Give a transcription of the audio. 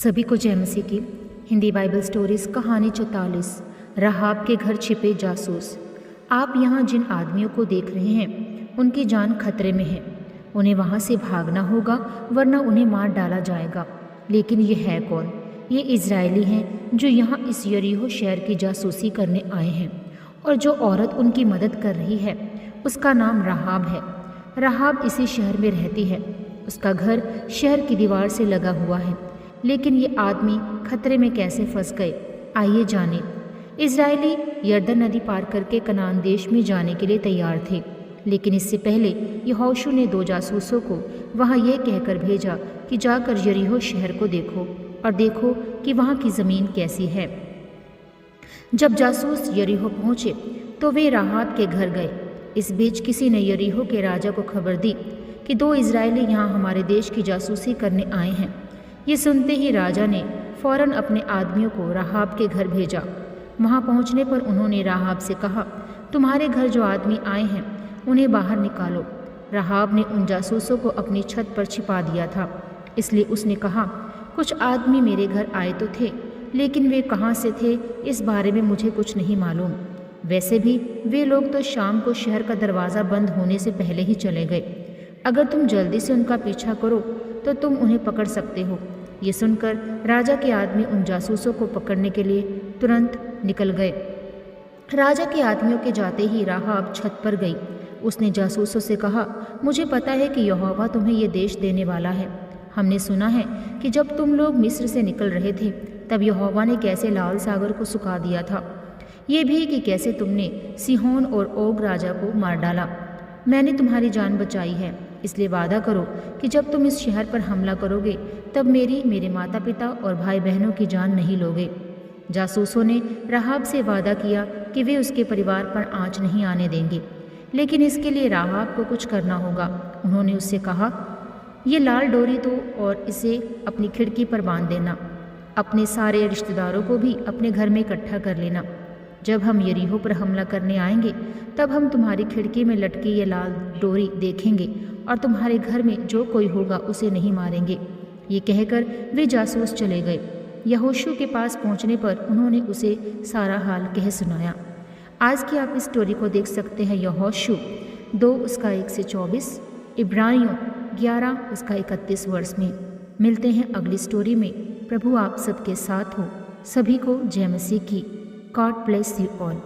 सभी को जय मसीह की। हिंदी बाइबल स्टोरीज कहानी 44 राहाब के घर छिपे जासूस। आप यहाँ जिन आदमियों को देख रहे हैं उनकी जान खतरे में है। उन्हें वहाँ से भागना होगा वरना उन्हें मार डाला जाएगा। लेकिन ये है कौन? ये इजरायली हैं जो यहाँ इस यरीहो शहर की जासूसी करने आए हैं। और जो औरत उनकी मदद कर रही है उसका नाम राहाब है। राहाब इसी शहर में रहती है। उसका घर शहर की दीवार से लगा हुआ है। लेकिन ये आदमी खतरे में कैसे फंस गए, आइए जाने। इजरायली यरदन नदी पार करके कनान देश में जाने के लिए तैयार थे। लेकिन इससे पहले यहोशू ने 2 जासूसों को वहाँ यह कहकर भेजा कि जाकर यरीहो शहर को देखो और देखो कि वहाँ की ज़मीन कैसी है। जब जासूस यरीहो पहुँचे तो वे राहाब के घर गए। इस बीच किसी ने यरीहो के राजा को खबर दी कि 2 इजरायली यहाँ हमारे देश की जासूसी करने आए हैं। ये सुनते ही राजा ने फौरन अपने आदमियों को राहाब के घर भेजा। वहाँ पहुँचने पर उन्होंने राहाब से कहा, तुम्हारे घर जो आदमी आए हैं उन्हें बाहर निकालो। राहाब ने उन जासूसों को अपनी छत पर छिपा दिया था, इसलिए उसने कहा, कुछ आदमी मेरे घर आए तो थे, लेकिन वे कहाँ से थे इस बारे में मुझे कुछ नहीं मालूम। वैसे भी वे लोग तो शाम को शहर का दरवाज़ा बंद होने से पहले ही चले गए। अगर तुम जल्दी से उनका पीछा करो तो तुम उन्हें पकड़ सकते हो। ये सुनकर राजा के आदमी उन जासूसों को पकड़ने के लिए तुरंत निकल गए। राजा के आदमियों के जाते ही राहाब छत पर गई। उसने जासूसों से कहा, मुझे पता है कि यहोवा तुम्हें ये देश देने वाला है। हमने सुना है कि जब तुम लोग मिस्र से निकल रहे थे तब यहोवा ने कैसे लाल सागर को सुखा दिया था। ये भी कि कैसे तुमने सिहोन और ओग राजा को मार डाला। मैंने तुम्हारी जान बचाई है, इसलिए वादा करो कि जब तुम इस शहर पर हमला करोगे तब मेरे माता पिता और भाई बहनों की जान नहीं लोगे। जासूसों ने राहाब से वादा किया कि वे उसके परिवार पर आँच नहीं आने देंगे, लेकिन इसके लिए राहाब को कुछ करना होगा। उन्होंने उससे कहा, ये लाल डोरी दो और इसे अपनी खिड़की पर बांध देना। अपने सारे रिश्तेदारों को भी अपने घर में इकट्ठा कर लेना। जब हम यरीहो पर हमला करने आएंगे तब हम तुम्हारी खिड़की में लटकी ये लाल डोरी देखेंगे और तुम्हारे घर में जो कोई होगा उसे नहीं मारेंगे। ये कहकर वे जासूस चले गए। यहोशू के पास पहुंचने पर उन्होंने उसे सारा हाल कह सुनाया। आज की आप इस स्टोरी को देख सकते हैं यहोशू 2 उसका 1 से 24, इब्रानियों 11 उसका 31 वर्ष में। मिलते हैं अगली स्टोरी में। प्रभु आप सबके साथ हो। सभी को जय मसीह की। God bless you all.